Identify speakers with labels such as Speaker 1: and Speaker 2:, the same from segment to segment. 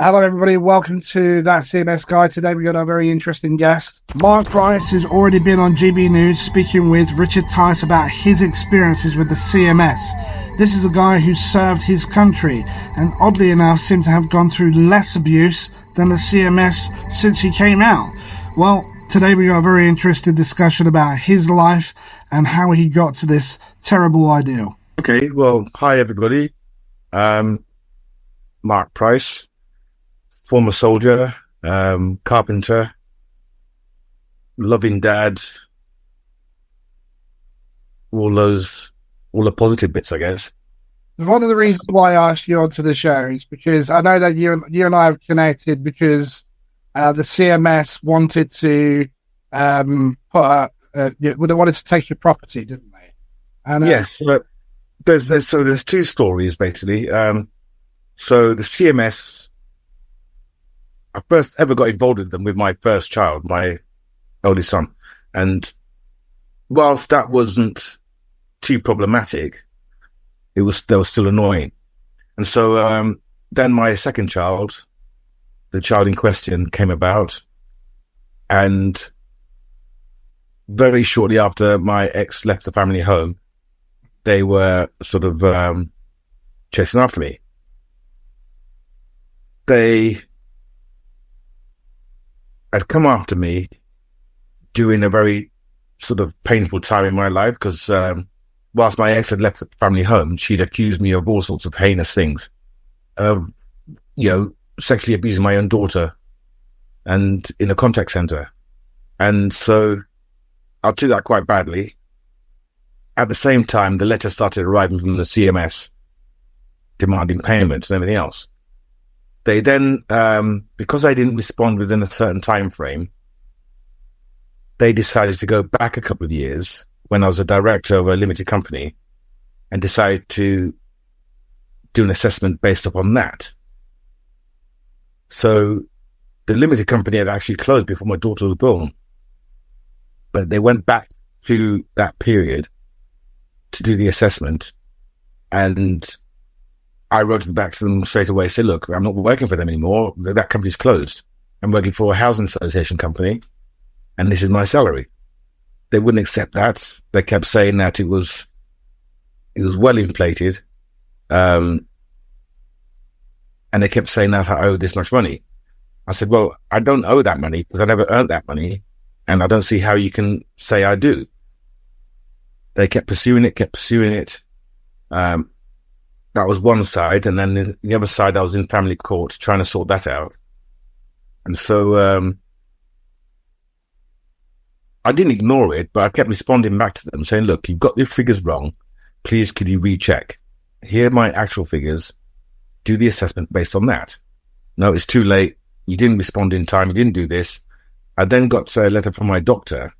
Speaker 1: Hello, everybody. Welcome to That CMS Guy. Today, we've got a very interesting guest. Mark Price has already been on GB News speaking with Richard Tice about his experiences with the CMS. This is a guy who served his country and, oddly enough, seemed to have gone through less abuse than the CMS since he came out. Well, today we got a very interesting discussion about his life and how he got to this terrible ideal.
Speaker 2: Okay, well, hi, everybody. Mark Price. Former soldier, carpenter, loving dad, all the positive bits, I guess.
Speaker 1: One of the reasons why I asked you onto the show is because I know that you and I have connected because the CMS wanted to they wanted to take your property, didn't they? And
Speaker 2: yes, there's two stories basically. So the CMS. I first ever got involved with them with my first child, my oldest son. And whilst that wasn't too problematic, they were still annoying. And so then my second child, the child in question, came about. And very shortly after my ex left the family home, they were sort of chasing after me. They had come after me during a very sort of painful time in my life because whilst my ex had left the family home, she'd accused me of all sorts of heinous things, sexually abusing my own daughter and in a contact center. And so I took that quite badly. At the same time, the letters started arriving from the CMS demanding payments and everything else. They then, because I didn't respond within a certain time frame, they decided to go back a couple of years when I was a director of a limited company and decided to do an assessment based upon that. So the limited company had actually closed before my daughter was born, but they went back to that period to do the assessment, and I wrote back to them straight away, said, look, I'm not working for them anymore. That company's closed. I'm working for a housing association company, and this is my salary. They wouldn't accept that. They kept saying that it was well inflated. And they kept saying that I owe this much money. I said, well, I don't owe that money because I never earned that money, and I don't see how you can say I do. They kept pursuing it. That was one side, and then the other side, I was in family court trying to sort that out. And so I didn't ignore it, but I kept responding back to them saying, look, you've got your figures wrong. Please, could you recheck? Here are my actual figures. Do the assessment based on that. No, it's too late. You didn't respond in time. You didn't do this. I then got a letter from my doctor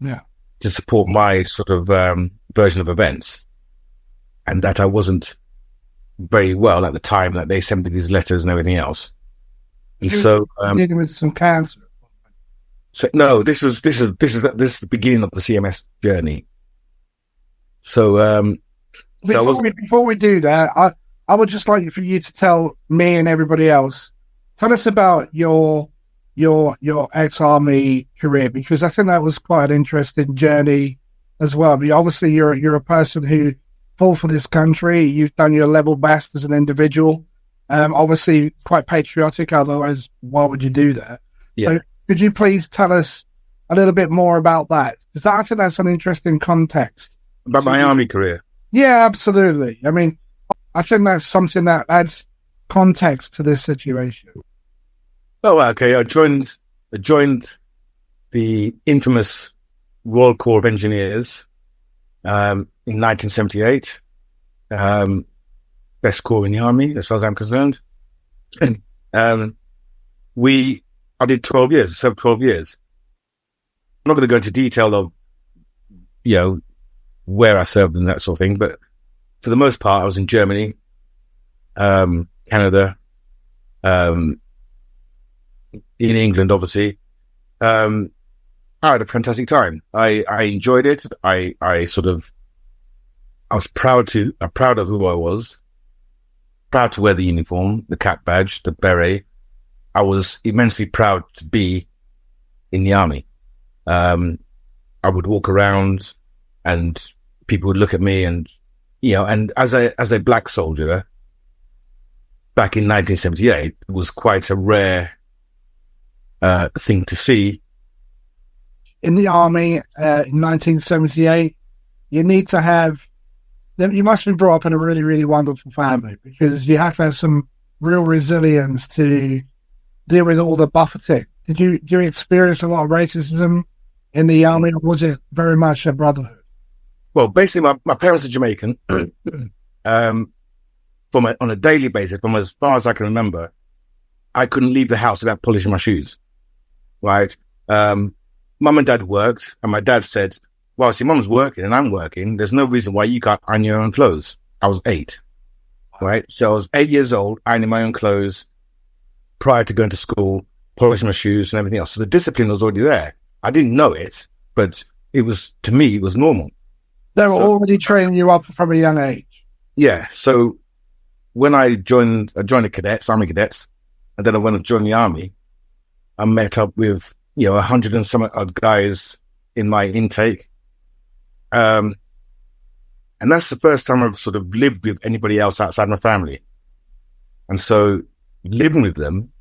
Speaker 2: to support my sort of version of events, and that I wasn't very well at the time that they sent me these letters and everything else. And so
Speaker 1: dealing with some cancer.
Speaker 2: So no, this is the beginning of the CMS journey. So
Speaker 1: before we do that, I would just like for you to tell me and everybody else, tell us about your ex-army career, because I think that was quite an interesting journey as well. I mean, obviously you're a person who fought for this country. You've done your level best as an individual. Obviously quite patriotic, otherwise why would you do that?
Speaker 2: Yeah.
Speaker 1: So could you please tell us a little bit more about that? Because I think that's an interesting context.
Speaker 2: About my army career?
Speaker 1: Yeah, absolutely. I mean, I think that's something that adds context to this situation.
Speaker 2: Oh, okay. I joined the infamous Royal Corps of Engineers in 1978. Best corps in the army, as far as I'm concerned. And I did 12 years, I served 12 years. I'm not going to go into detail of, where I served and that sort of thing, but for the most part, I was in Germany, Canada, in England, obviously. I had a fantastic time. I enjoyed it. I was proud of who I was. proud to wear the uniform, the cap badge, the beret. I was immensely proud to be in the army. I would walk around and people would look at me and, and as a black soldier back in 1978, it was quite a rare thing to see.
Speaker 1: In the army in 1978, you must have been brought up in a really, really wonderful family, because you have to have some real resilience to deal with all the buffeting. Did you experience a lot of racism in the army, or was it very much a brotherhood?
Speaker 2: Well, basically, my parents are Jamaican. On a daily basis, from as far as I can remember, I couldn't leave the house without polishing my shoes. Right? Mum and Dad worked, and my dad said, "Well, see, Mum's working and I'm working. There's no reason why you can't iron your own clothes." I was 8, right? So I was 8 years old, ironing my own clothes prior to going to school, polishing my shoes and everything else. So the discipline was already there. I didn't know it, but to me, it was normal.
Speaker 1: They were already training you up from a young age.
Speaker 2: Yeah. So when I joined the cadets, army cadets, and then I went to join the army, I met up with, 100 and some odd guys in my intake. And that's the first time I've sort of lived with anybody else outside my family. And so living with them,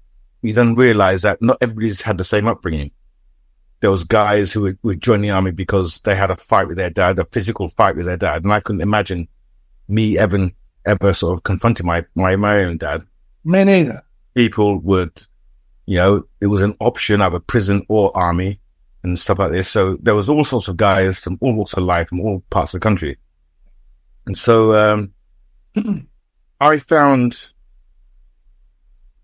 Speaker 2: you then realize that not everybody's had the same upbringing. There was guys who would join the army because they had a fight with their dad, a physical fight with their dad. And I couldn't imagine me ever sort of confronting my own dad.
Speaker 1: Me neither.
Speaker 2: People would, it was an option, either prison or army and stuff like this. So there was all sorts of guys from all walks of life, from all parts of the country. And so I found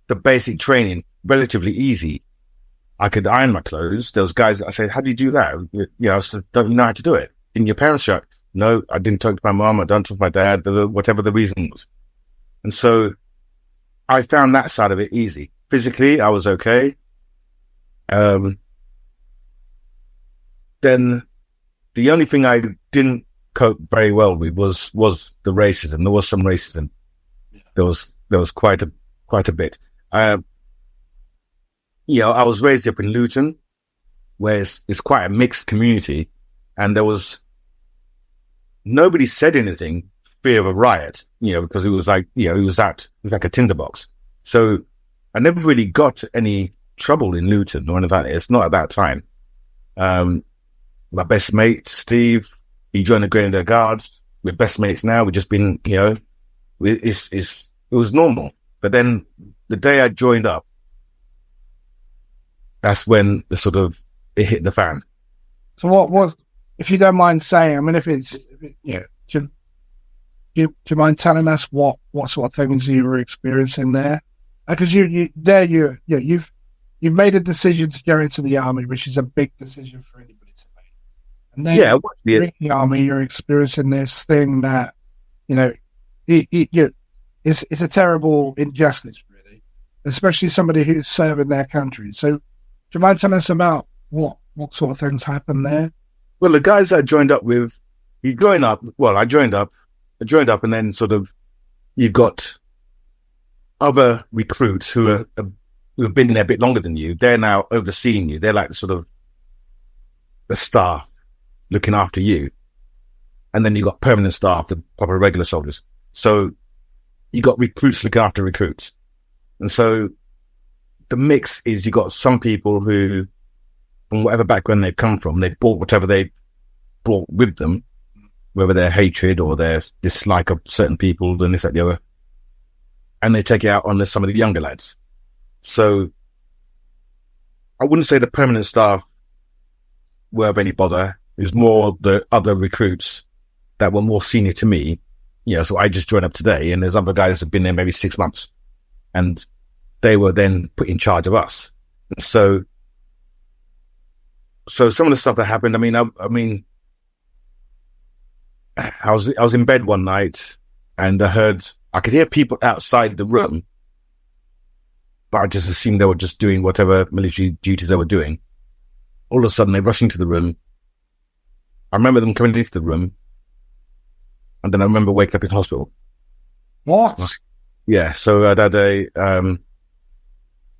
Speaker 2: the basic training relatively easy. I could iron my clothes. There was guys that I said, "How do you do that?" I said, "Don't you know how to do it? Didn't your parents show?" No, I didn't talk to my mom. I don't talk to my dad, whatever the reason was. And so I found that side of it easy. Physically, I was okay. Then the only thing I didn't cope very well with was the racism. There was some racism. There was quite a bit. I was raised up in Luton, where it's quite a mixed community, and there was nobody said anything, fear of a riot, because it was like, it was like a tinderbox. So I never really got any trouble in Luton or anything like that. It's not at that time. My best mate, Steve, he joined the Grenadier Guards. We're best mates now. We've just been, it was normal. But then the day I joined up, that's when it hit the fan.
Speaker 1: So what, if you don't mind saying, I mean, do you mind telling us what sort of things you were experiencing there? Because you've made a decision to go into the army, which is a big decision for anybody to make. And then in the army, you're experiencing this thing that, it's a terrible injustice, really, especially somebody who's serving their country. So do you mind telling us about what sort of things happened there?
Speaker 2: Well, the guys I joined up with, I joined up, and then sort of you've got other recruits who have been there a bit longer than you. They're now overseeing you. They're like sort of the staff looking after you. And then you've got permanent staff, the proper regular soldiers. So you got recruits looking after recruits. And so the mix is you got some people who, from whatever background they've come from, they brought whatever they brought with them, whether their hatred or their dislike of certain people and this, that, the other. And they take it out on some of the younger lads. So I wouldn't say the permanent staff were of any bother. It was more the other recruits that were more senior to me. So I just joined up today, and there's other guys that have been there maybe 6 months, and they were then put in charge of us. So some of the stuff that happened, I was in bed one night, and I could hear people outside the room, but I just assumed they were just doing whatever military duties they were doing. All of a sudden, they rushed into the room. I remember them coming into the room, and then I remember waking up in hospital.
Speaker 1: What?
Speaker 2: Yeah, so I'd had a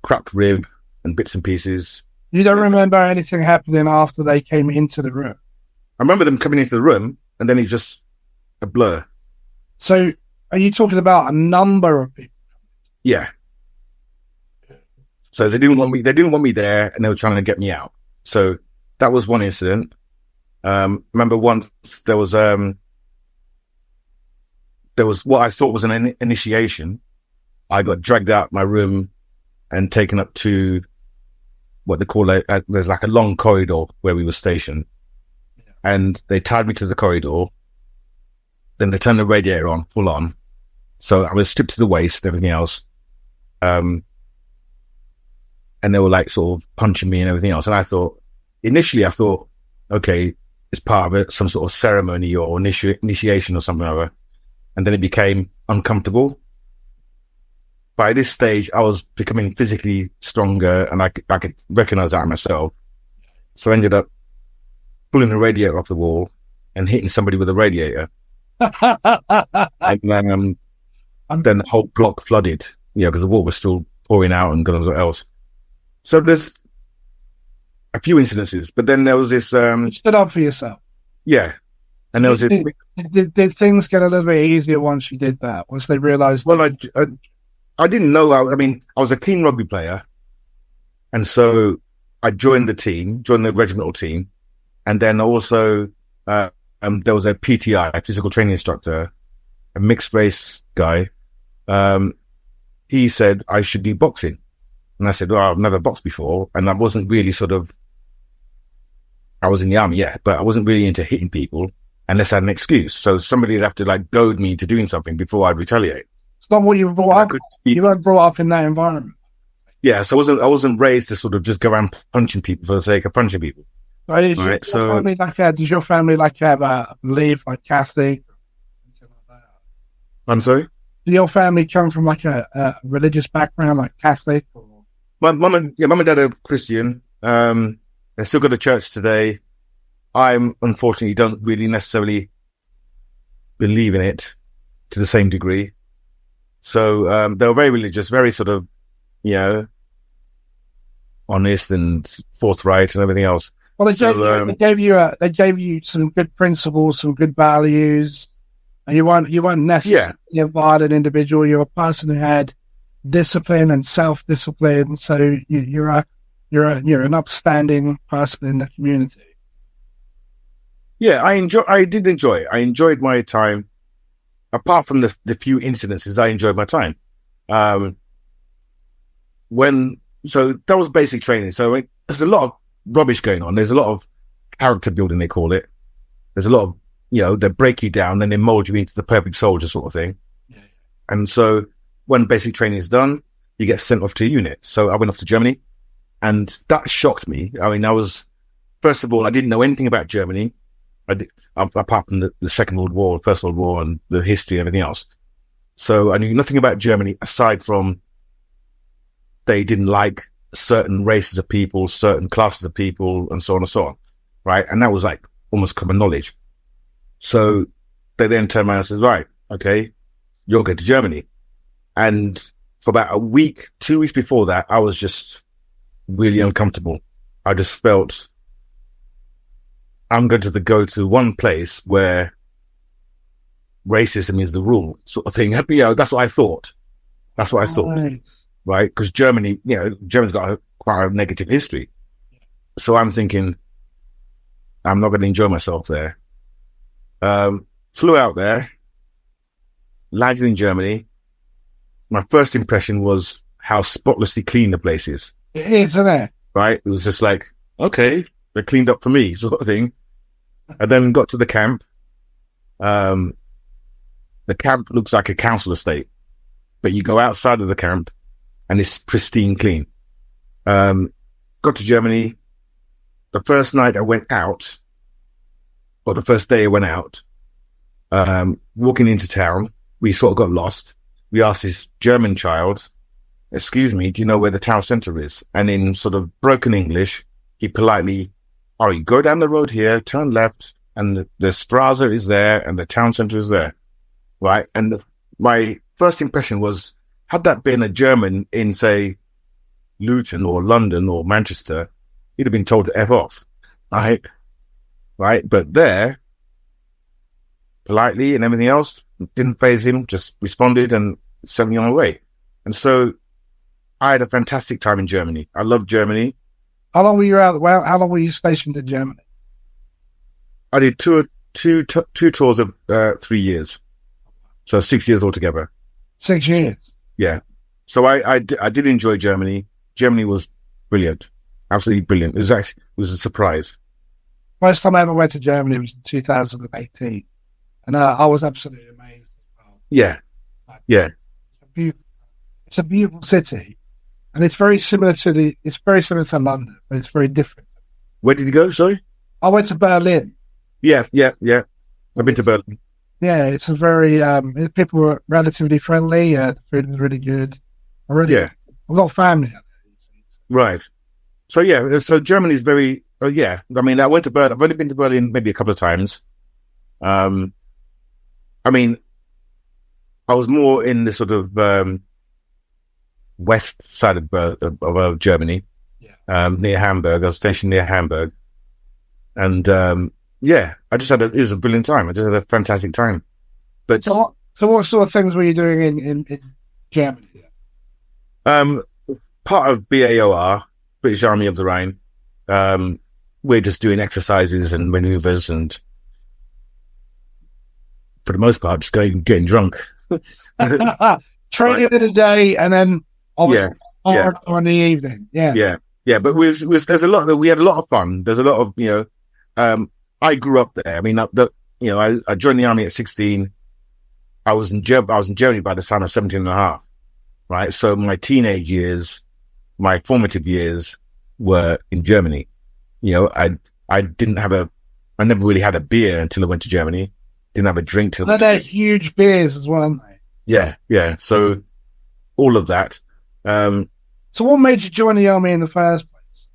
Speaker 2: cracked rib and bits and pieces.
Speaker 1: You don't remember anything happening after they came into the room?
Speaker 2: I remember them coming into the room, and then it's just a blur.
Speaker 1: So are you talking about a number of people?
Speaker 2: Yeah. So they didn't want me. They didn't want me there, and they were trying to get me out. So that was one incident. Remember once there was what I thought was an initiation. I got dragged out my room and taken up to what they call there's like a long corridor where we were stationed, and they tied me to the corridor. Then they turned the radiator on, full on. So I was stripped to the waist and everything else. And they were like sort of punching me and everything else. And initially I thought, okay, it's part of it, some sort of ceremony or initiation or something like that. And then it became uncomfortable. By this stage, I was becoming physically stronger, and I could recognize that in myself. So I ended up pulling the radiator off the wall and hitting somebody with a radiator. And then the whole block flooded, because the water was still pouring out and God knows what else. So there's a few incidences, but then there was this...
Speaker 1: You stood up for yourself.
Speaker 2: Yeah. And there was this...
Speaker 1: Did things get a little bit easier once you did that? Once they realised...
Speaker 2: Well, I didn't know. I was a keen rugby player. And so I joined the regimental team. And then also there was a PTI, a physical training instructor, a mixed race guy. He said I should do boxing. And I said, well, I've never boxed before. And I wasn't really I was in the army, yeah, but I wasn't really into hitting people unless I had an excuse. So somebody would have to like goad me to doing something before I'd retaliate.
Speaker 1: It's not what you were brought up. You weren't brought up in that environment.
Speaker 2: Yeah, so I wasn't raised to sort of just go around punching people for the sake of punching people.
Speaker 1: Right, does your family have belief like Catholic?
Speaker 2: I'm sorry?
Speaker 1: Did your family come from like a religious background, like Catholic? Or?
Speaker 2: My mum and dad are Christian. They still go to church today. I'm unfortunately don't really necessarily believe in it to the same degree. So they were very religious, very sort of, honest and forthright and everything else.
Speaker 1: Well, they gave you some good principles, some good values, and you weren't necessarily a violent individual. You're a person who had discipline and self-discipline. So you're an upstanding person in the community.
Speaker 2: Yeah, I did enjoy it. I enjoyed my time. Apart from the few incidences, I enjoyed my time. So that was basic training. So there's a lot of rubbish going on. There's a lot of character building, they call it. There's a lot of, they break you down, then they mold you into the perfect soldier sort of thing. Yeah. And so when basic training is done, you get sent off to a unit. So I went off to Germany, and that shocked me. First of all, I didn't know anything about Germany. Apart from the Second World War, First World War, and the history and everything else. So I knew nothing about Germany aside from they didn't like certain races of people, certain classes of people, and so on and so on, right? And that was like almost common knowledge. So they then turned around and said, right, okay, you'll go to Germany. And for about a week, 2 weeks before that, I was just really uncomfortable. I just felt I'm going to go to one place where racism is the rule, sort of thing. That's what I thought. Right? Because Germany, Germany's got quite a negative history. So I'm thinking, I'm not going to enjoy myself there. Flew out there, landed in Germany. My first impression was how spotlessly clean the place is.
Speaker 1: It is, isn't it?
Speaker 2: Right? It was just like, okay, they cleaned up for me, sort of thing. I then got to the camp. The camp looks like a council estate, but you go outside of the camp and it's pristine clean. Got to Germany. The first night I went out, or the first day I went out, walking into town, we sort of got lost. We asked this German child, excuse me, do you know where the town centre is? And in sort of broken English, he politely, you go down the road here, turn left, and the Straße is there, and the town centre is there, right? And my first impression was had that been a German in, say, Luton or London or Manchester, he'd have been told to F off, right? Right? But there, politely and everything else, didn't faze him, just responded and sent me on my way. And so I had a fantastic time in Germany. I loved Germany.
Speaker 1: How long were you out? Well, how long were you stationed in Germany?
Speaker 2: I did two tours of 3 years. So 6 years altogether.
Speaker 1: 6 years?
Speaker 2: Yeah. So I did enjoy Germany. Germany was brilliant. Absolutely brilliant. It was a surprise.
Speaker 1: First time I ever went to Germany was in 2018. And I was absolutely amazed as well.
Speaker 2: Yeah. Yeah.
Speaker 1: It's a beautiful city. And it's very similar to London, but it's very different.
Speaker 2: Where did you go? Sorry?
Speaker 1: I went to Berlin.
Speaker 2: Yeah. I've been to Berlin.
Speaker 1: Yeah, it's a very, people were relatively friendly. The food was really good. I've got family out there.
Speaker 2: Right. So, yeah, so Germany is very, yeah. I mean, I went to Berlin. I've only been to Berlin maybe a couple of times. I mean, I was more in the sort of west side of Germany, near Hamburg. I was stationed near Hamburg. And, yeah, it was a brilliant time. I just had a fantastic time. But
Speaker 1: so what sort of things were you doing in Germany?
Speaker 2: Part of BAOR, British Army of the Rhine. We're just doing exercises and maneuvers, and for the most part, just getting drunk.
Speaker 1: Training in the day, and then obviously in the evening. Yeah.
Speaker 2: But there's a lot that we had a lot of fun. There's a lot of I grew up there. I mean, I joined the army at 16. I was in Germany by the time I was 17 and a half. Right. So my teenage years, my formative years were in Germany. I never really had a beer until I went to Germany. Didn't have a drink till.
Speaker 1: They're huge beers as well, aren't they?
Speaker 2: Yeah. So all of that.
Speaker 1: So what made you join the army in the first place?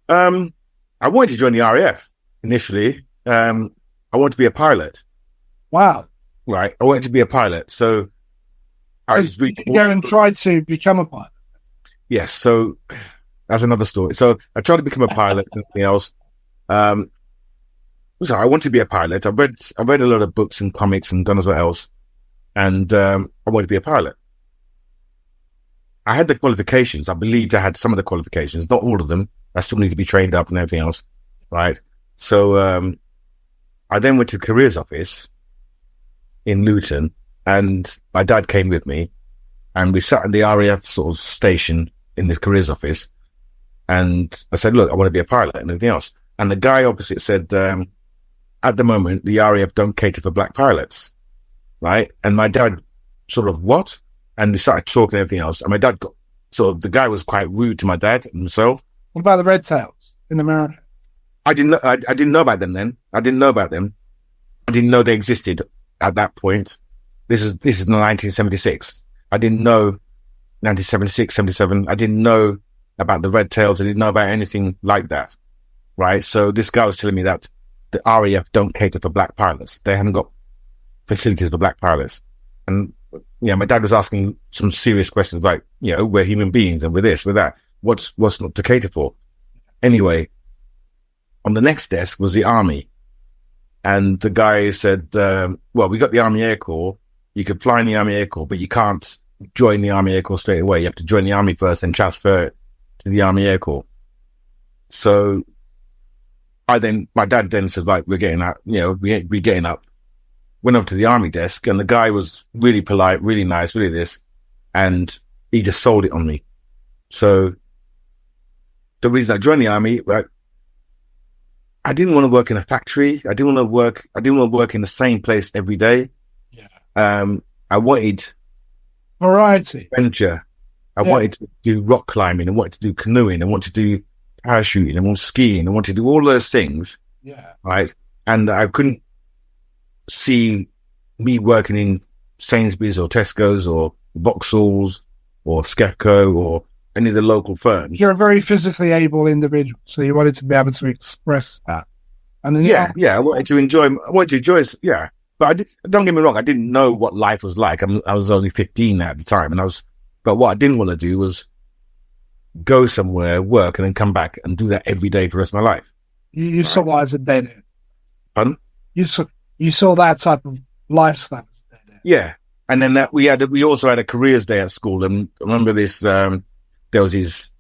Speaker 2: I wanted to join the RAF initially. I wanted to be a pilot.
Speaker 1: Wow.
Speaker 2: Right. I wanted to be a pilot. So I was
Speaker 1: really go and try to become a pilot.
Speaker 2: Yes. So that's another story. So I tried to become a pilot and everything else. So I wanted to be a pilot. I read a lot of books and comics and God knows what else. And I wanted to be a pilot. I had the qualifications. I believed I had some of the qualifications, not all of them. I still need to be trained up and everything else. Right. So I then went to the careers office in Luton, and my dad came with me, and we sat in the RAF sort of station in this careers office. And I said, look, I want to be a pilot and everything else. And the guy opposite said, at the moment, the RAF don't cater for black pilots. Right. And my dad sort of, what? And we started talking and everything else. And my dad the guy was quite rude to my dad and himself.
Speaker 1: What about the Red Tails in America?
Speaker 2: I didn't know about them then. I didn't know about them. I didn't know they existed at that point. This is 1976. I didn't know 1976, 77. I didn't know about the Red Tails. I didn't know about anything like that. Right. So this guy was telling me that the RAF don't cater for black pilots. They haven't got facilities for black pilots. And my dad was asking some serious questions like, we're human beings and we're this, we're that. What's not to cater for? Anyway, on the next desk was the army. And the guy said, we got the Army Air Corps. You could fly in the Army Air Corps, but you can't join the Army Air Corps straight away. You have to join the army first and transfer it to the Army Air Corps. So my dad then said, like, we're getting up, we're getting up. Went over to the army desk, and the guy was really polite, really nice, really this. And he just sold it on me. So the reason I joined the army, I didn't want to work in a factory. I didn't want to work in the same place every day. Yeah. I wanted
Speaker 1: variety,
Speaker 2: adventure. I wanted to do rock climbing. I wanted to do canoeing. I wanted to do parachuting. I wanted skiing. I wanted to do all those things.
Speaker 1: Yeah.
Speaker 2: Right. And I couldn't see me working in Sainsbury's or Tesco's or Vauxhall's or Skefco or any of the local firms.
Speaker 1: You're a very physically able individual, so you wanted to be able to express that. And then
Speaker 2: I wanted to enjoy. But But don't get me wrong, I didn't know what life was like. I was only 15 at the time, but what I didn't want to do was go somewhere, work, and then come back and do that every day for the rest of my life.
Speaker 1: You saw that as a dead end.
Speaker 2: Pardon?
Speaker 1: You saw that type of lifestyle as a dead end.
Speaker 2: Yeah. And then we also had a careers day at school. And I remember this, there was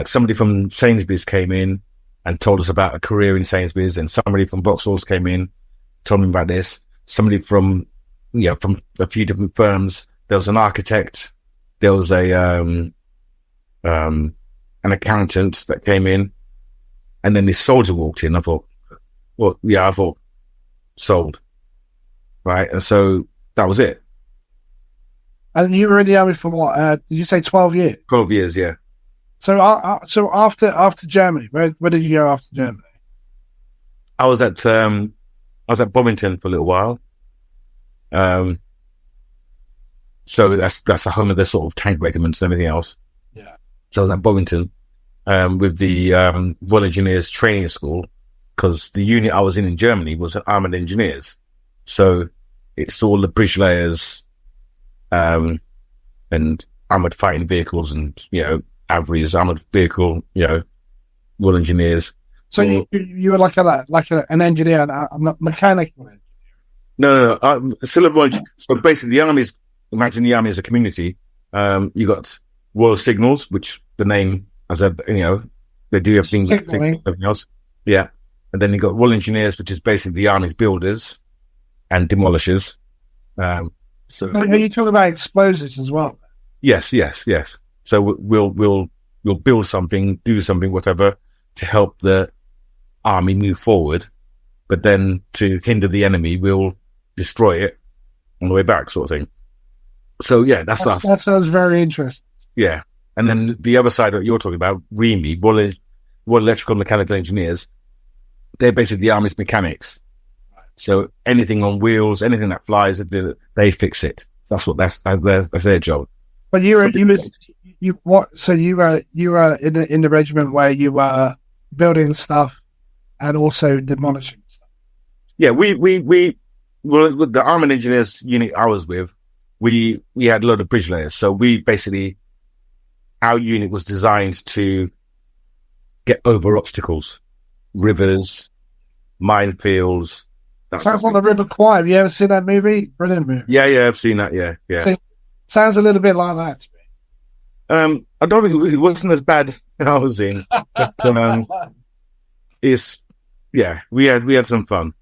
Speaker 2: somebody from Sainsbury's came in and told us about a career in Sainsbury's, and somebody from Vauxhall's came in, told me about this. Somebody from a few different firms. There was an architect. There was an accountant that came in, and then this soldier walked in. I thought, sold. Right. And so that was it.
Speaker 1: And you were in the army for what? Did you say 12 years?
Speaker 2: 12 years. Yeah.
Speaker 1: So after Germany, where did you go after Germany?
Speaker 2: I was at Bovington for a little while. So that's the home of the sort of tank regiments and everything else.
Speaker 1: Yeah.
Speaker 2: So I was at Bovington, with the Royal Engineers Training School, because the unit I was in Germany was armoured engineers. So it's all the bridge layers, and armoured fighting vehicles, and AVREs, armoured vehicle, Royal Engineers.
Speaker 1: So you were like an engineer, a mechanical engineer.
Speaker 2: No. So basically, the army's, imagine the army as a community. You got Royal Signals, which the name, as they do everything else. Yeah. And then you got Royal Engineers, which is basically the army's builders and demolishers. So
Speaker 1: are you talking about explosives as well?
Speaker 2: Yes. So we'll build something, do something, whatever, to help the army move forward. But then to hinder the enemy, we'll destroy it on the way back, sort of thing. So yeah, that's us.
Speaker 1: That sounds very interesting.
Speaker 2: Yeah. And then the other side that you're talking about, REME, Royal Electrical and Mechanical Engineers, they're basically the army's mechanics. So anything on wheels, anything that flies, they fix it. That's their job.
Speaker 1: But you were in the regiment where you were building stuff and also demolishing stuff.
Speaker 2: Yeah, well, with the armoured engineers unit I was with, we had a lot of bridge layers. So our unit was designed to get over obstacles, rivers, minefields.
Speaker 1: Sounds like the River Kwai. Have you ever seen that movie? Brilliant movie.
Speaker 2: Yeah, I've seen that. Yeah.
Speaker 1: So, sounds a little bit like that to me.
Speaker 2: I don't think it wasn't as bad as I was in. But, we had some fun,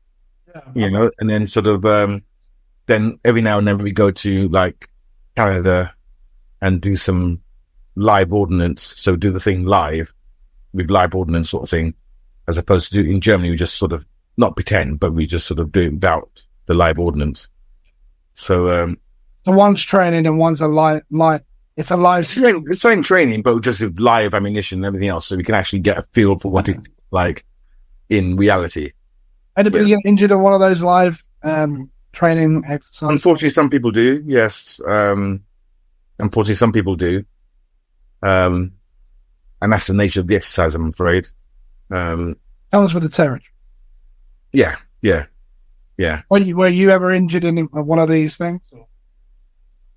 Speaker 2: and then sort of, then every now and then we go to like Canada and do some live ordnance. So do the thing live with live ordnance sort of thing, as opposed to in Germany, we just sort of not pretend, but we just sort of do it without the live ordnance. So,
Speaker 1: so one's training and one's a live. It's a live.
Speaker 2: Same training, but just with live ammunition and everything else, so we can actually get a feel for what it's like in reality.
Speaker 1: Anybody get injured on one of those live training exercises?
Speaker 2: Unfortunately, some people do. Yes, unfortunately, some people do, and that's the nature of the exercise, I'm afraid.
Speaker 1: Comes with the territory.
Speaker 2: Yeah.
Speaker 1: Were you ever injured in one of these things?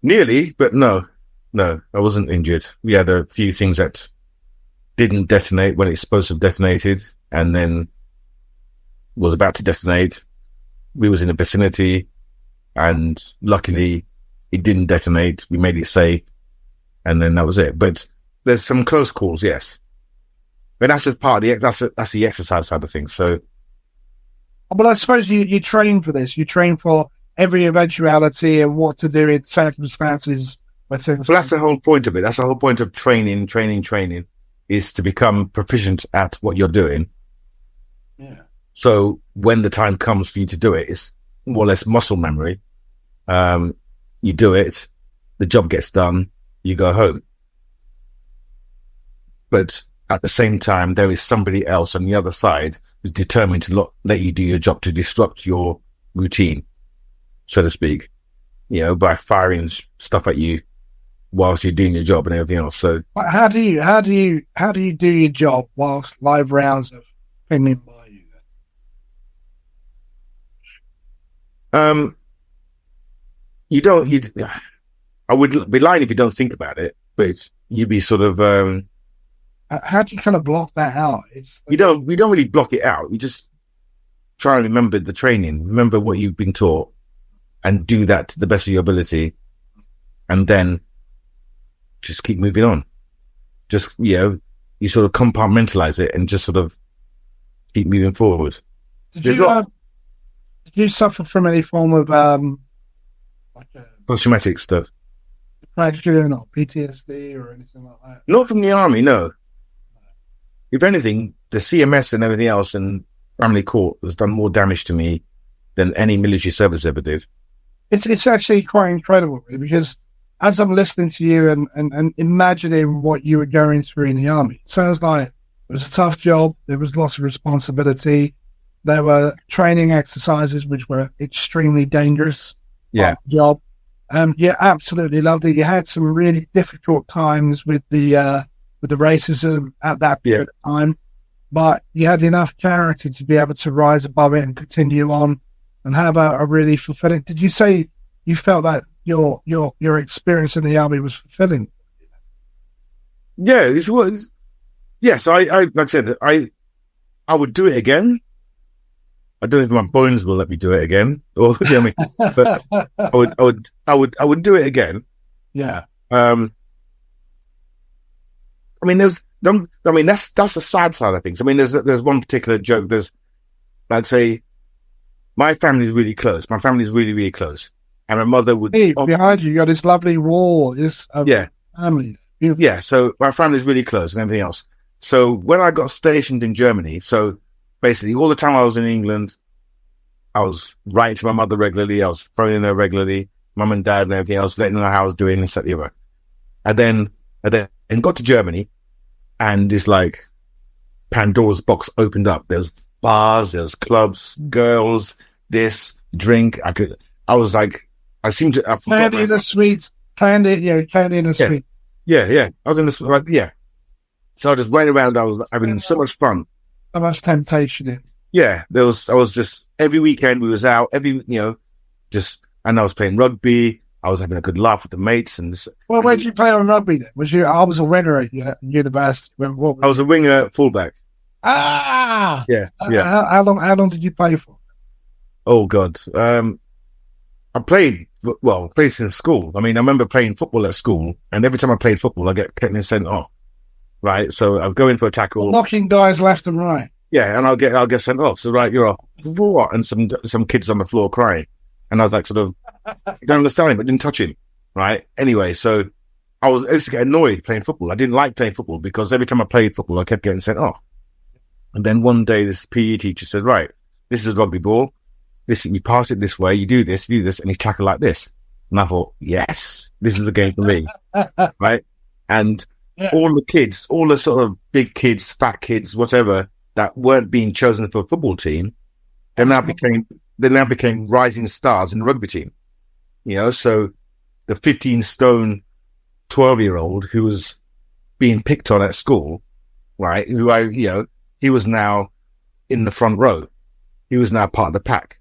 Speaker 2: Nearly, but no, I wasn't injured. We had a few things that didn't detonate when it's supposed to have detonated, and then was about to detonate. We was in the vicinity, and luckily it didn't detonate. We made it safe, and then that was it. But there's some close calls, yes. But that's just part of that's the exercise side of things. So,
Speaker 1: but I suppose you train for this. You train for every eventuality and what to do in circumstances where things.
Speaker 2: Well, that's the whole point of it. That's the whole point of training is to become proficient at what you're doing.
Speaker 1: Yeah.
Speaker 2: So when the time comes for you to do it, it's more or less muscle memory. You do it, the job gets done, you go home. But at the same time, there is somebody else on the other side who's determined to let you do your job, to disrupt your routine, so to speak, by firing stuff at you whilst you're doing your job and everything else. So
Speaker 1: how do you do your job whilst live rounds are pending by you?
Speaker 2: Um, you don't. You. I would be lying if you don't think about it, but you'd be sort of.
Speaker 1: How do you kind of block that out? It's
Speaker 2: You don't. We don't really block it out. You just try and remember the training, remember what you've been taught, and do that to the best of your ability, and then just keep moving on. Just you sort of compartmentalize it and just sort of keep moving forward.
Speaker 1: Did you suffer from any form of like
Speaker 2: post-traumatic stuff?
Speaker 1: depression or PTSD or anything like that?
Speaker 2: Not from the army, no. If anything, the CMS and everything else and family court has done more damage to me than any military service ever did.
Speaker 1: It's actually quite incredible, really, because as I'm listening to you and imagining what you were going through in the army, it sounds like it was a tough job. There was lots of responsibility. There were training exercises which were extremely dangerous.
Speaker 2: Yeah.
Speaker 1: Job. Yeah, absolutely loved it. You had some really difficult times with the racism at that period of time, but you had enough character to be able to rise above it and continue on and have a really fulfilling. Did you say you felt that your experience in the army was fulfilling?
Speaker 2: Yeah, it was. Yes, I like I said, I would do it again. I don't know if my bones will let me do it again, or you know what I mean. But I would do it again.
Speaker 1: Yeah.
Speaker 2: I mean, that's the sad side of things. I mean, there's one particular joke. I'd say, my family is really close. My family is really, really close, and my mother would.
Speaker 1: Hey, behind you got this lovely wall. This family. Beautiful.
Speaker 2: Yeah. So my family is really close and everything else. So when I got stationed in Germany, so basically all the time I was in England, I was writing to my mother regularly. I was phoning her regularly, mum and dad and everything else, letting her know how I was doing and stuff. And then got to Germany, and it's like Pandora's box opened up. There's bars, there's clubs, girls, this, drink. I was like, I seemed to. I forgot
Speaker 1: Candy in the sweets. Candy in the sweet.
Speaker 2: Yeah. I was in this, So I just ran around. I was having so much fun.
Speaker 1: So much temptation.
Speaker 2: Yeah, I was just, every weekend we was out, and I was playing rugby. I was having a good laugh with the mates.
Speaker 1: Well, where did you play on rugby then? I was a winger at university.
Speaker 2: I was a winger fullback.
Speaker 1: Ah!
Speaker 2: Yeah.
Speaker 1: How long did you play for?
Speaker 2: Oh, God. I played since school. I mean, I remember playing football at school, and every time I played football, I get kept sent off. Right? So I'd go in for a tackle.
Speaker 1: Knocking guys left and right.
Speaker 2: Yeah, and I'll get sent off. So, right, you're off. For what? And some kids on the floor crying. And I was like, sort of, you don't understand him, but didn't touch him. Right? Anyway, so I used to get annoyed playing football. I didn't like playing football because every time I played football, I kept getting sent off. And then one day, this PE teacher said, right, this is rugby ball. You pass it this way, you do this, and you tackle like this. And I thought, yes, this is a game for me. Right? And all the kids, all the sort of big kids, fat kids, whatever, that weren't being chosen for a football team, they now became rising stars in the rugby team. So the 15-stone 12-year-old who was being picked on at school, right? He was now in the front row. He was now part of the pack,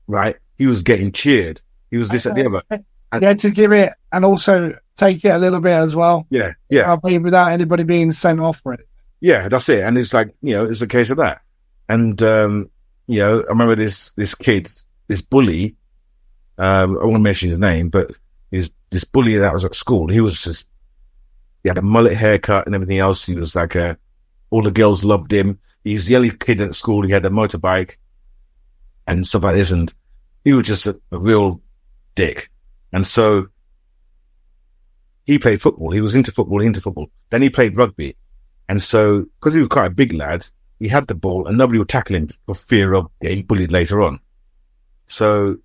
Speaker 2: right? He was getting cheered. He was this and the other.
Speaker 1: You had to give it and also take it a little bit as well.
Speaker 2: Yeah.
Speaker 1: Without anybody being sent off for it.
Speaker 2: Yeah, that's it. And it's like, it's a case of that. And, I remember this kid, this bully, I won't mention his name, but this bully that was at school, he had a mullet haircut and everything else. He was like all the girls loved him. He was the only kid at school. He had a motorbike and stuff like this. And he was just a real dick. And so he played football. He was into football. Then he played rugby. And so, because he was quite a big lad, he had the ball and nobody would tackle him for fear of getting bullied later on. So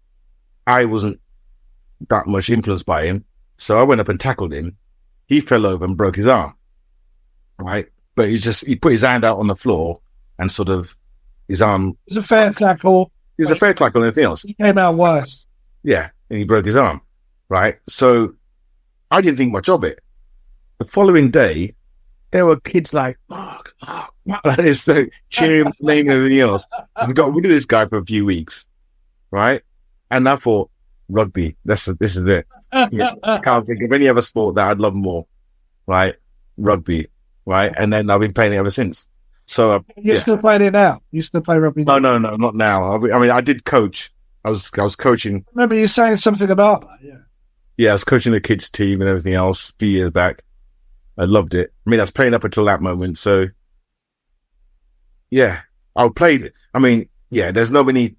Speaker 2: I wasn't that much influenced by him. So I went up and tackled him. He fell over and broke his arm. Right? But he put his hand out on the floor and sort of his arm.
Speaker 1: It was a fair tackle.
Speaker 2: It was a fair tackle and everything else.
Speaker 1: He came out worse.
Speaker 2: Yeah. And he broke his arm. Right? So I didn't think much of it. The following day, there were kids like, Mark, like this, so cheering, playing, and everything else. And we got rid of this guy for a few weeks, right? And I thought, rugby, this is it. Yeah, I can't think of any other sport that I'd love more, right? Rugby, right? And then I've been playing it ever since. So
Speaker 1: You're still playing it now? You still play rugby now?
Speaker 2: No, not now. I mean, I did coach. I was coaching.
Speaker 1: Remember you saying something about that? Yeah.
Speaker 2: Yeah, I was coaching the kids team and everything else a few years back. I loved it. I mean, I was playing up until that moment. So yeah, I played. I mean, yeah, there's not many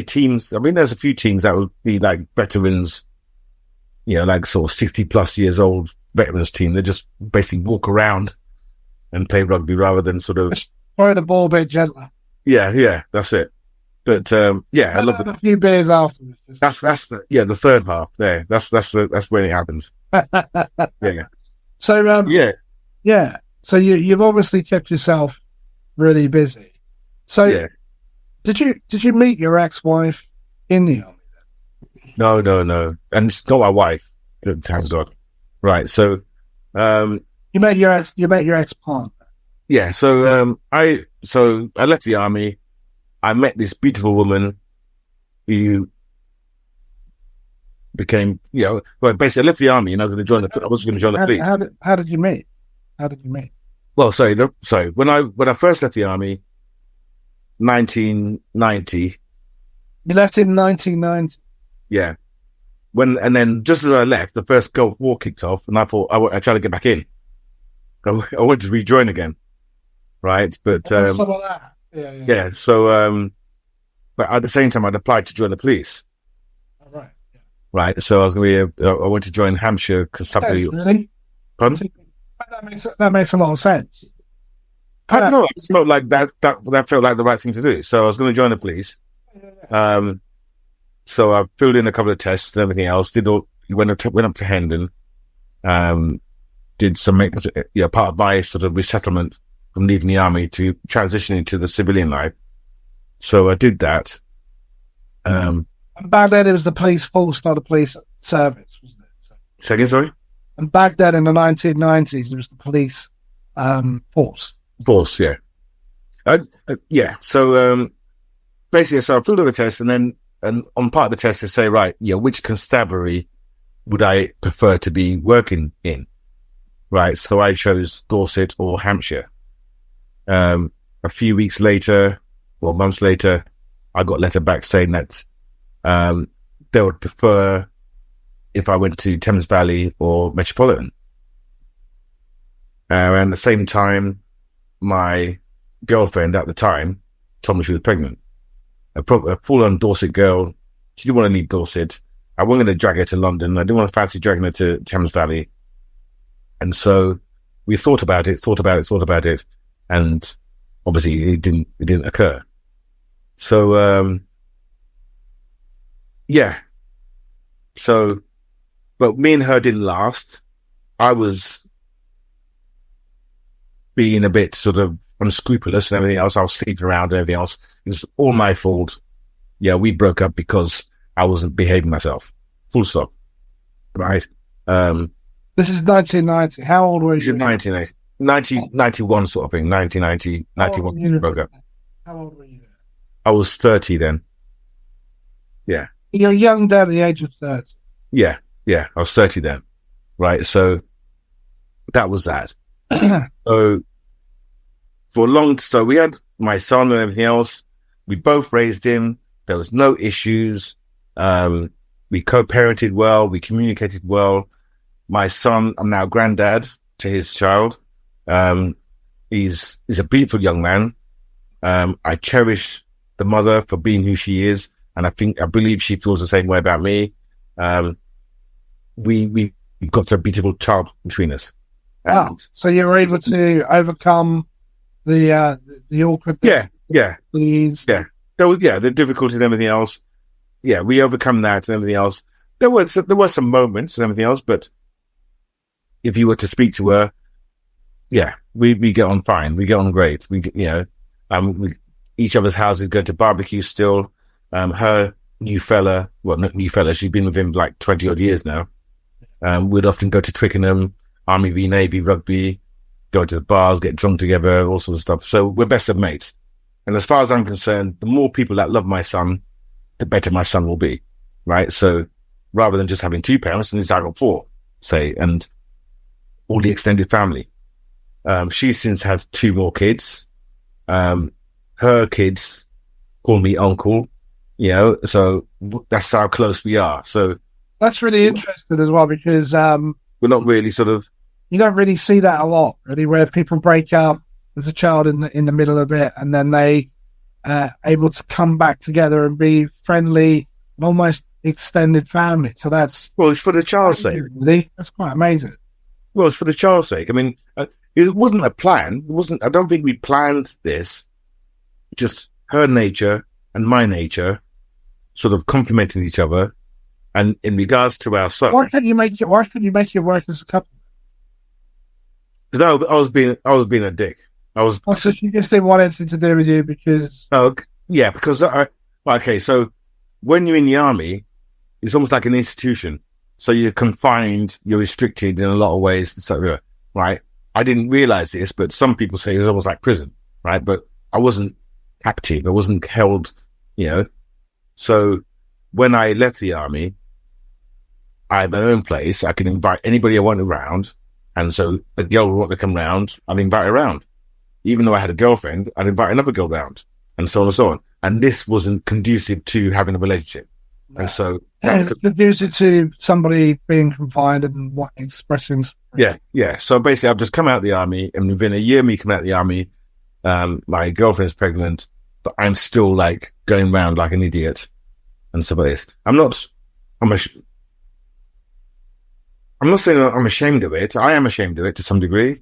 Speaker 2: teams. I mean, there's a few teams that would be like veterans, like sort of 60 plus years old veterans team. They just basically walk around and play rugby rather than sort of
Speaker 1: just throw the ball a bit gentler.
Speaker 2: Yeah, that's it. But I love
Speaker 1: a few beers afterwards.
Speaker 2: That's the third half there. That's when it happens. Yeah.
Speaker 1: So yeah. So you've obviously kept yourself really busy. So
Speaker 2: yeah.
Speaker 1: Did you meet your ex-wife in the army?
Speaker 2: No, and it's not my wife. Thank God. Right. So
Speaker 1: you met your ex-partner.
Speaker 2: Yeah. So I left the army. I met this beautiful woman who became, basically I left the army and I was going to join the police.
Speaker 1: How did you meet?
Speaker 2: Well, when I first left the army, 1990.
Speaker 1: You left in 1990?
Speaker 2: Yeah. And then just as I left, the first Gulf War kicked off and I thought I tried to get back in. I wanted to rejoin again. Right. But,
Speaker 1: some of that.
Speaker 2: Yeah. So, but at the same time, I'd applied to join the police.
Speaker 1: Oh, right. Yeah.
Speaker 2: Right. So I went to join Hampshire Constabulary.
Speaker 1: Really?
Speaker 2: Pardon?
Speaker 1: That makes a lot of sense.
Speaker 2: I don't know. It felt like that felt like the right thing to do. So I was going to join the police. So I filled in a couple of tests and everything else. Went up to Hendon. Did some part of my sort of resettlement from leaving the army to transitioning to the civilian life. So I did that.
Speaker 1: And back then it was the police force, not the police service, wasn't it?
Speaker 2: Say again, sorry?
Speaker 1: And back then in the 1990s, it was the police force.
Speaker 2: Force, yeah. Yeah. So basically, so I filled out the test and on part of the test they say, right, which constabulary would I prefer to be working in? Right. So I chose Dorset or Hampshire. A few weeks later, or months later, I got a letter back saying that they would prefer if I went to Thames Valley or Metropolitan. Around the same time, my girlfriend at the time told me she was pregnant. A full-on Dorset girl. She didn't want to leave Dorset. I wasn't going to drag her to London. I didn't want to fancy dragging her to Thames Valley. And so we thought about it. And obviously it didn't occur. So, yeah. So, but me and her didn't last. I was being a bit sort of unscrupulous and everything else. I was sleeping around and everything else. It was all my fault. Yeah, we broke up because I wasn't behaving myself. Full stop. Right?
Speaker 1: This is 1990. How old were you?
Speaker 2: This is 1991 sort of thing. 1990, 91 we broke up.
Speaker 1: How old were you then?
Speaker 2: I was 30 then. Yeah.
Speaker 1: You're a young dad at the age of 30.
Speaker 2: Yeah. I was 30 then. Right? So that was that. So we had my son and everything else. We both raised him. There was no issues. We co-parented well. We communicated well. My son, I'm now granddad to his child. He's a beautiful young man. I cherish the mother for being who she is. And I believe she feels the same way about me. We've got a beautiful child between us.
Speaker 1: So you were able to overcome the awkwardness.
Speaker 2: Yeah. The difficulties and everything else. Yeah, we overcome that and everything else. There were some moments and everything else, but if you were to speak to her, yeah, we get on fine. We get on great. Each other's houses, go to barbecue still. Her new fella, not new fella, she's been with him like 20 odd years now. We'd often go to Twickenham, Army v Navy, rugby, go to the bars, get drunk together, all sorts of stuff. So we're best of mates. And as far as I'm concerned, the more people that love my son, the better my son will be. right? So rather than just having two parents, and I got four, say, and all the extended family. She's since had two more kids. Her kids call me uncle, so that's how close we are. So
Speaker 1: that's really interesting as well, because
Speaker 2: we're not really sort of,
Speaker 1: you don't really see that a lot, really, where people break up, there's a child in the middle of it, and then they able to come back together and be friendly, almost extended family. So that's
Speaker 2: it's for the child's sake.
Speaker 1: Really, that's quite amazing.
Speaker 2: Well, it's for the child's sake. I mean, it wasn't a plan. It wasn't. I don't think we planned this. Just her nature and my nature, sort of complementing each other. And in regards to our son,
Speaker 1: why couldn't you make it work as a couple?
Speaker 2: Because I was being a dick.
Speaker 1: So she just didn't want anything to do with you because.
Speaker 2: Oh, yeah, because okay. So when you're in the army, it's almost like an institution. So you're confined, you're restricted in a lot of ways, etc. Right? I didn't realize this, but some people say it's almost like prison, right? But I wasn't captive. I wasn't held, So when I left the army, I had my own place. I could invite anybody I want around. And so the girl would want to come round, I'd invite her around. Even though I had a girlfriend, I'd invite another girl round, and so on and so on. And this wasn't conducive to having a relationship. And so
Speaker 1: it's conducive to somebody being confined and expressing.
Speaker 2: Yeah. So basically, I've just come out of the army, and within a year of me coming out of the army, my girlfriend's pregnant, but I'm still like going around like an idiot and stuff like this. I'm not saying I'm ashamed of it. I am ashamed of it to some degree.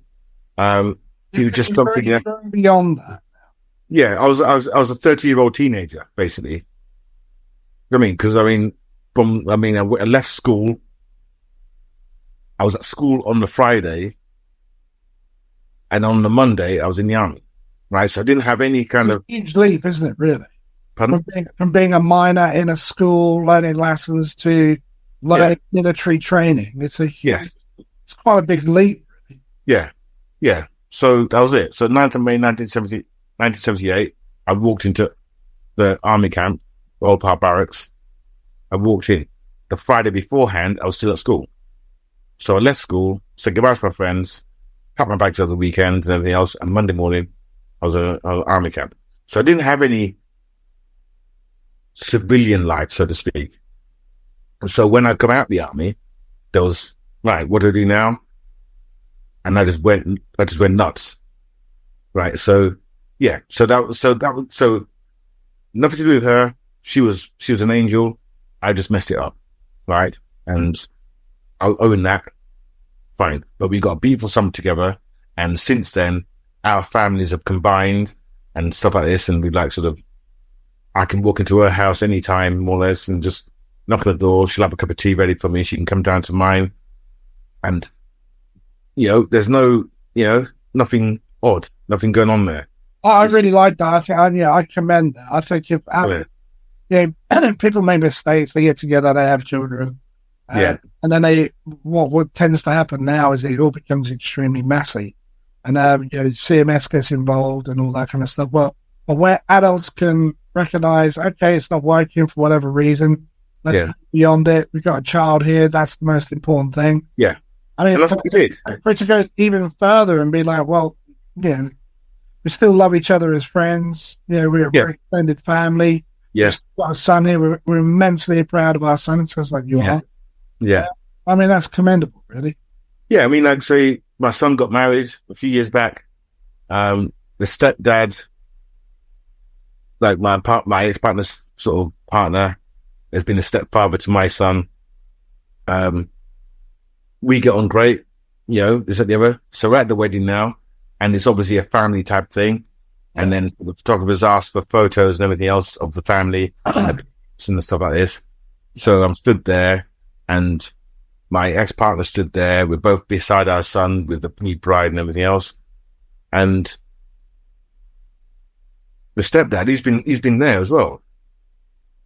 Speaker 2: You just don't think
Speaker 1: beyond that.
Speaker 2: Yeah, I was a 30-year-old teenager, basically. I left school. I was at school on the Friday, and on the Monday, I was in the army, right? So I didn't have any kind of
Speaker 1: huge leap, isn't it? Really,
Speaker 2: pardon?
Speaker 1: From being a minor in a school, learning lessons to learning military training. It's quite a big leap.
Speaker 2: Really. Yeah. So that was it. So 9th of May, 1978, I walked into the army camp, Old Park Barracks. I walked in. The Friday beforehand, I was still at school. So I left school, said goodbye to my friends, packed my bags over the weekend and everything else, and Monday morning, I was at army camp. So I didn't have any civilian life, so to speak. So when I come out of the army, there was, right, what do I do now? And I just went nuts. Right. So yeah. So nothing to do with her. She was an angel. I just messed it up. Right. And I'll own that. Fine. But we got a beautiful summer together. And since then, our families have combined and stuff like this. And we I can walk into her house anytime, more or less, and just knock on the door. She'll have a cup of tea ready for me. She can come down to mine. And there's no, nothing odd, nothing going on there.
Speaker 1: I really like that. I commend that. I think if people make mistakes, they get together, they have children. And then what tends to happen now is it all becomes extremely messy. And, CMS gets involved and all that kind of stuff. Well, where adults can recognize, okay, it's not working for whatever reason. Let's move beyond it. We've got a child here. That's the most important thing.
Speaker 2: Yeah.
Speaker 1: I mean,
Speaker 2: that's what we did.
Speaker 1: For it to go even further and be like, well, we still love each other as friends. We're a very extended family.
Speaker 2: Yes.
Speaker 1: We've got a son here. We're immensely proud of our son. It sounds like you are.
Speaker 2: Yeah.
Speaker 1: I mean, that's commendable, really.
Speaker 2: Yeah. I mean, like, say, my son got married a few years back. The stepdad, like my ex-partner's sort of partner, has been a stepfather to my son. We get on great, this at the other. So we're at the wedding now, and it's obviously a family type thing. And then the photographers asked for photos and everything else of the family and stuff like this. So I'm stood there, and my ex-partner stood there. We're both beside our son with the new bride and everything else. And the stepdad, he's been there as well.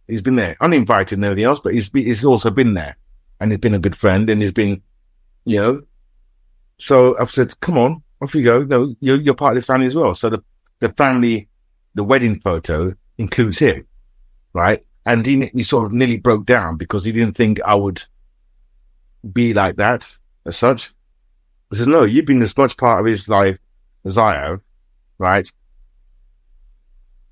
Speaker 2: He's been there, uninvited and everything else, but he's also been there, and he's been a good friend, and he's been, So I've said, come on, off you go. No, you're part of the family as well. So the family, the wedding photo includes him, right? And he sort of nearly broke down because he didn't think I would be like that as such. I says, no, you've been as much part of his life as I have, right?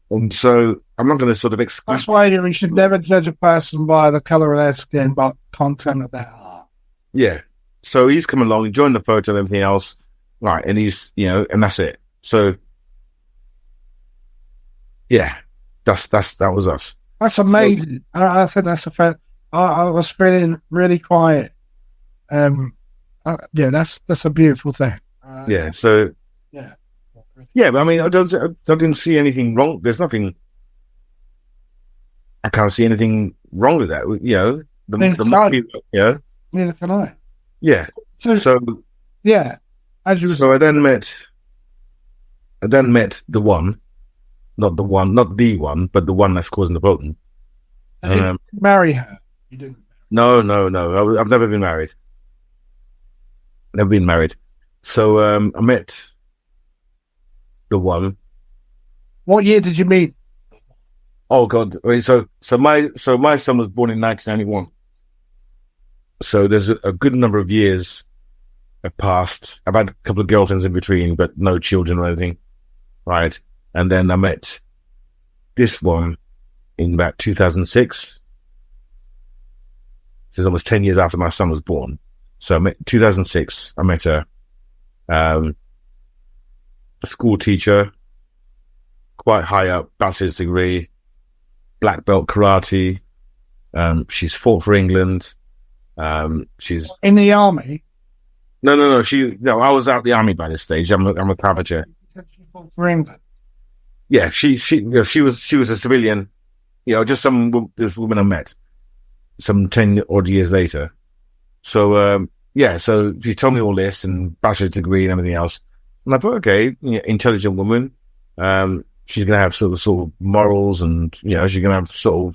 Speaker 2: And so I'm not going to sort of exclude.
Speaker 1: That's why we should never judge a person by the colour of their skin, but the content of their heart.
Speaker 2: Yeah. So he's come along, he joined the photo and everything else, right? And he's, and that's it. So, yeah, that was us.
Speaker 1: That's amazing. So, I think that's a fair. I was feeling really quiet. That's a beautiful thing.
Speaker 2: Yeah. So.
Speaker 1: Yeah.
Speaker 2: Yeah, but I mean, I didn't see anything wrong. There's nothing. I can't see anything wrong with that.
Speaker 1: Neither can I.
Speaker 2: Yeah. So
Speaker 1: yeah. As you
Speaker 2: I then met the one, not the one, but the one that's causing the problem.
Speaker 1: Marry her. You didn't.
Speaker 2: No. I've never been married. Never been married. So I met the one.
Speaker 1: What year did you meet?
Speaker 2: Oh God! I mean, so my son was born in 1991. So there's a good number of years have passed. I've had a couple of girlfriends in between, but no children or anything, right? And then I met this one in about 2006. This is almost 10 years after my son was born. So I met 2006. I met her. A school teacher, quite high up, bachelor's degree, black belt karate. She's fought for England. She's
Speaker 1: in the army.
Speaker 2: No. I was out the army by this stage. I'm a carpenter.
Speaker 1: She fought for England.
Speaker 2: Yeah, she was a civilian. Just this woman I met some 10 odd years later. So so she told me all this and bachelor's degree and everything else. And I thought, okay, intelligent woman. She's going to have sort of morals and, she's going to have so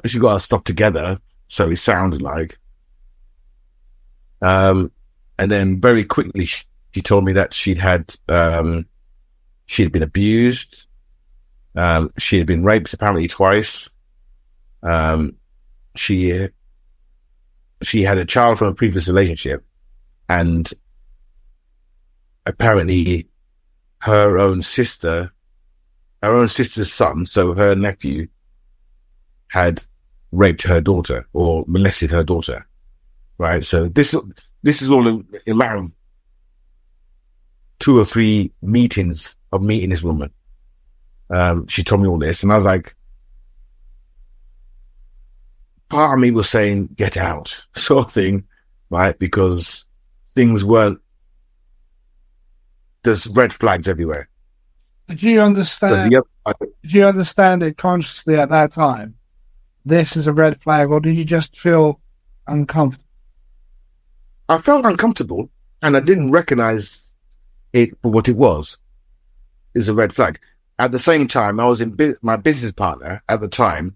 Speaker 2: she got her stuff together. So it sounded like. And then very quickly, she told me that she had been abused. She had been raped apparently twice. She had a child from a previous relationship, and apparently her own sister's son, so her nephew, had raped her daughter or molested her daughter. Right. So this is all a matter of 2 or 3 meetings of meeting this woman. She told me all this, and I was like, part of me was saying, get out, sort of thing, right? Because things weren't, there's red flags everywhere.
Speaker 1: Did you understand? Did you understand it consciously at that time? This is a red flag, or did you just feel uncomfortable?
Speaker 2: I felt uncomfortable, and I didn't recognize it for what it was. Is a red flag. At the same time, I was my business partner at the time.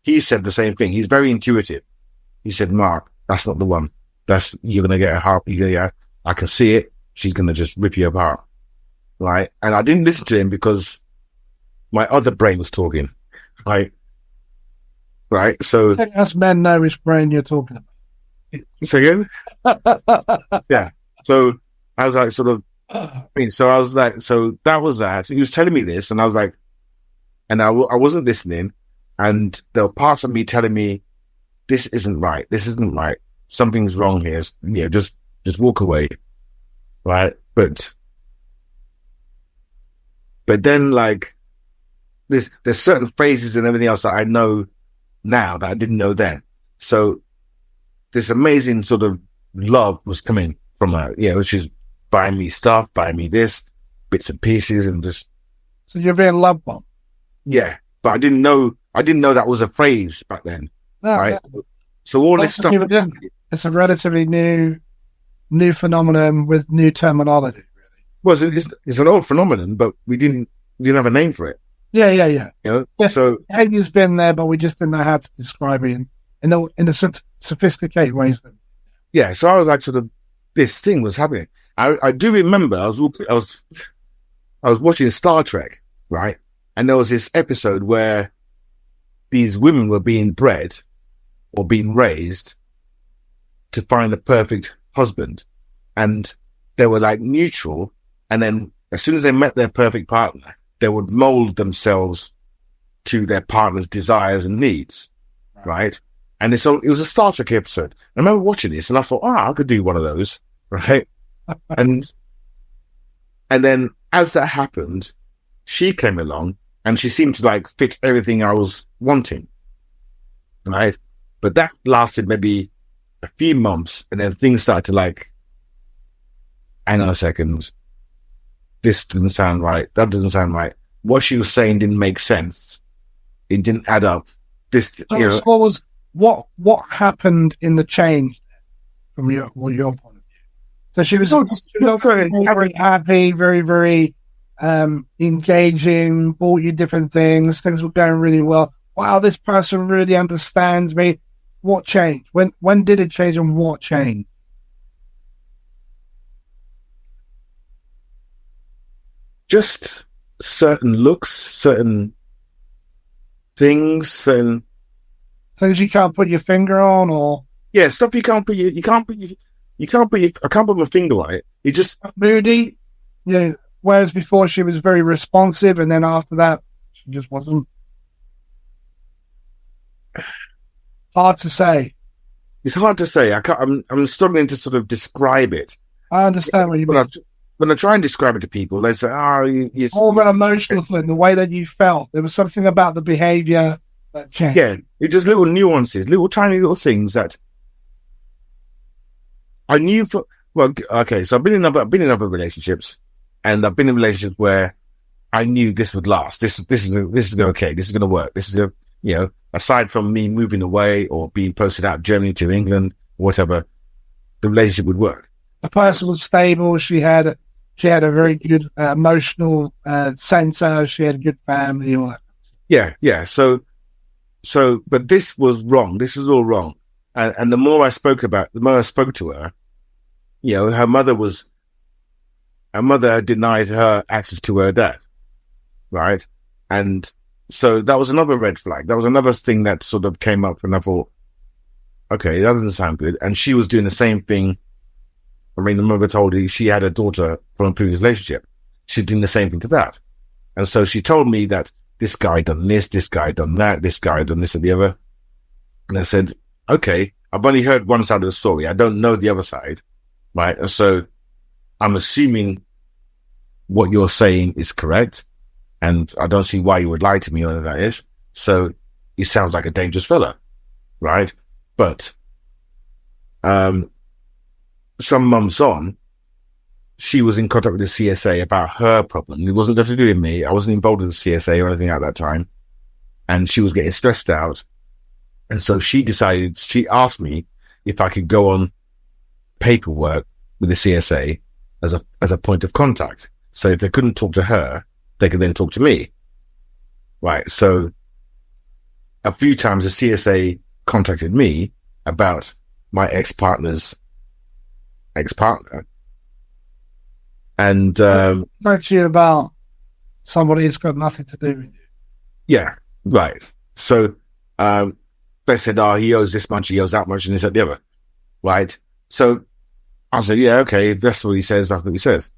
Speaker 2: He said the same thing. He's very intuitive. He said, "Mark, that's not the one. You're gonna get a heart. I can see it. She's gonna just rip you apart." Right. And I didn't listen to him because my other brain was talking. Right. So
Speaker 1: I think us men know which brain you're talking about.
Speaker 2: Say again? Yeah. So I was like, so that was that. He was telling me this, and I was like, and I wasn't listening. And there were parts of me telling me, this isn't right. This isn't right. Something's wrong here. Just walk away. Right. But then, like, there's certain phrases and everything else that I know now that I didn't know then. So this amazing sort of love was coming from her, which is buying me stuff, buying me this, bits and pieces, and just.
Speaker 1: So you're being love bombed.
Speaker 2: Yeah, but I didn't know that was a phrase back then. No, right. No. So all this stuff.
Speaker 1: It's a relatively new phenomenon with new terminology.
Speaker 2: Well, it's an old phenomenon, but we didn't have a name for it.
Speaker 1: Yeah.
Speaker 2: Yeah,
Speaker 1: so behavior's been there, but we just didn't know how to describe it in the sophisticated ways.
Speaker 2: Yeah, so I was like, sort of, this thing was happening. I do remember I was watching Star Trek, right, and there was this episode where these women were being bred or being raised to find a perfect husband, and they were like neutral. And then as soon as they met their perfect partner, they would mold themselves to their partner's desires and needs. Right. And it was a Star Trek episode. I remember watching this and I thought, I could do one of those. Right. and then as that happened, she came along and she seemed to like fit everything I was wanting. Right. But that lasted maybe a few months, and then things started to like, hang on a second. This doesn't sound right. That doesn't sound right. What she was saying didn't make sense. It didn't add up.
Speaker 1: What happened in the change from your point of view? So she was very happy, very, very engaging, bought you different things. Things were going really well. Wow, this person really understands me. What changed? When did it change, and what changed?
Speaker 2: Just certain looks, certain things, certain
Speaker 1: things you can't put your finger on, or
Speaker 2: stuff I can't put my finger on it. You just
Speaker 1: moody, whereas before she was very responsive, and then after that she just wasn't. Hard to say.
Speaker 2: It's hard to say. I'm struggling to sort of describe it.
Speaker 1: I understand what you mean.
Speaker 2: When I try and describe it to people, they say, you're
Speaker 1: all an emotional thing, the way that you felt. There was something about the behavior that changed.
Speaker 2: Yeah, it's just little nuances, little tiny little things that I knew for. Well, okay, so I've been in other relationships, and I've been in relationships where I knew this would last. This is okay. This is going to work. This is aside from me moving away or being posted out of Germany to England, whatever, the relationship would work.
Speaker 1: The person was stable. She had a very good emotional center. She had a good family. All that.
Speaker 2: Yeah. So, but this was wrong. This was all wrong. And the more I spoke to her, her mother denied her access to her dad, right? And so that was another red flag. That was another thing that sort of came up, and I thought, okay, that doesn't sound good. And she was doing the same thing. I mean, the mother told me she had a daughter from a previous relationship. She's doing the same thing to that. And so she told me that this guy done this guy done that, this guy done this and the other. And I said, okay, I've only heard one side of the story. I don't know the other side, right? And so I'm assuming what you're saying is correct. And I don't see why you would lie to me or anything that is. So he sounds like a dangerous fella, right? But some months on, she was in contact with the CSA about her problem. It wasn't nothing to do with me. I wasn't involved with the CSA or anything at that time. And she was getting stressed out. And so she asked me if I could go on paperwork with the CSA as a point of contact. So if they couldn't talk to her, they could then talk to me. Right. So a few times the CSA contacted me about my ex-partner's ex-partner. And
Speaker 1: actually about somebody who's got nothing to do with you.
Speaker 2: Yeah, right. So they said, he owes this much, he owes that much, and this, that, the other. Right. So I said, yeah, okay, if that's what he says, that's what he says.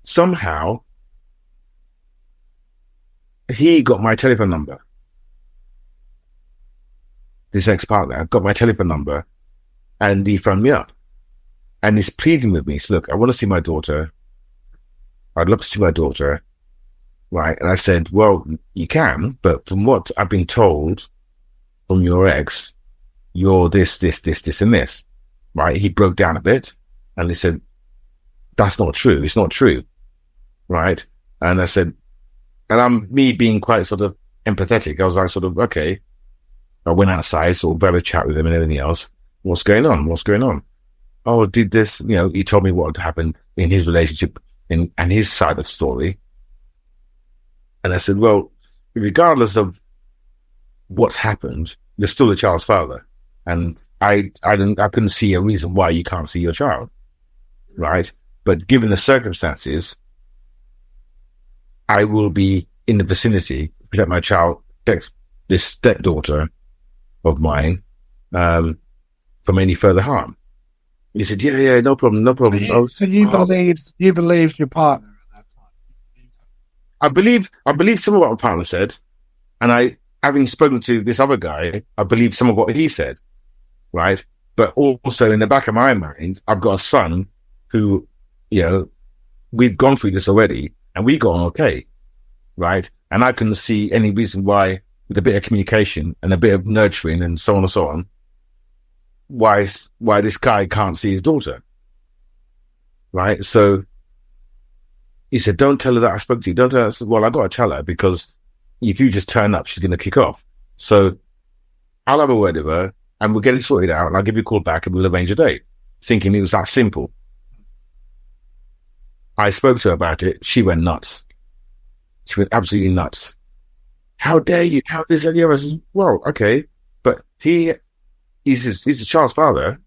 Speaker 2: Somehow he got my telephone number. This ex-partner got my telephone number, and he phoned me up. And he's pleading with me. He said, look, I want to see my daughter. I'd love to see my daughter. Right. And I said, well, you can, but from what I've been told from your ex, you're this, and this. Right. He broke down a bit and he said, that's not true. It's not true. Right. And I said, and I'm me being quite sort of empathetic. I was like, sort of, okay. I went outside, sort of had a chat with him and everything else. What's going on? Oh, did this, he told me what had happened in his relationship and his side of the story. And I said, well, regardless of what's happened, you're still the child's father. And I couldn't see a reason why you can't see your child. Right. But given the circumstances, I will be in the vicinity to protect my child, protect this stepdaughter of mine from any further harm. He said, yeah, no problem.
Speaker 1: So you believed your partner at that time?
Speaker 2: I believe some of what my partner said, and having spoken to this other guy, I believe some of what he said, right? But also in the back of my mind, I've got a son who, we've gone through this already, and we got on okay, right? And I couldn't see any reason why, with a bit of communication and a bit of nurturing and so on, why this guy can't see his daughter, right? So he said, don't tell her that I spoke to you. Don't tell her. I said, well, I got to tell her, because if you just turn up, she's going to kick off. So I'll have a word with her and we'll get it sorted out, and I'll give you a call back and we'll arrange a date, thinking it was that simple. I spoke to her about it. She went nuts. She went absolutely nuts. How dare you? How this and the other? I said, well, okay, but he's a child's father.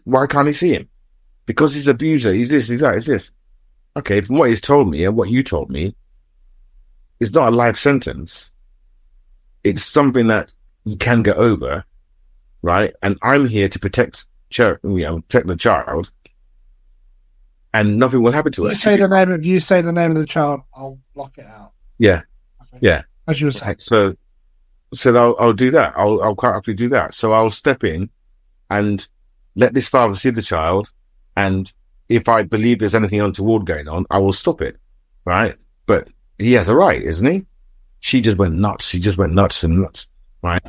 Speaker 2: Why can't he see him? Because he's an abuser. He's this, he's that, he's this. Okay, from what he's told me and what you told me, it's not a life sentence. It's something that you can get over, right? And I'm here to protect the child, and nothing will happen to her.
Speaker 1: You say the name of the child, I'll block it out.
Speaker 2: Yeah, okay. Yeah.
Speaker 1: As you were saying.
Speaker 2: So I'll do that. I'll quite happily do that. So I'll step in and let this father see the child, and if I believe there's anything untoward going on, I will stop it, right? But he has a right, isn't he? She just went nuts. She just went nuts and nuts, right?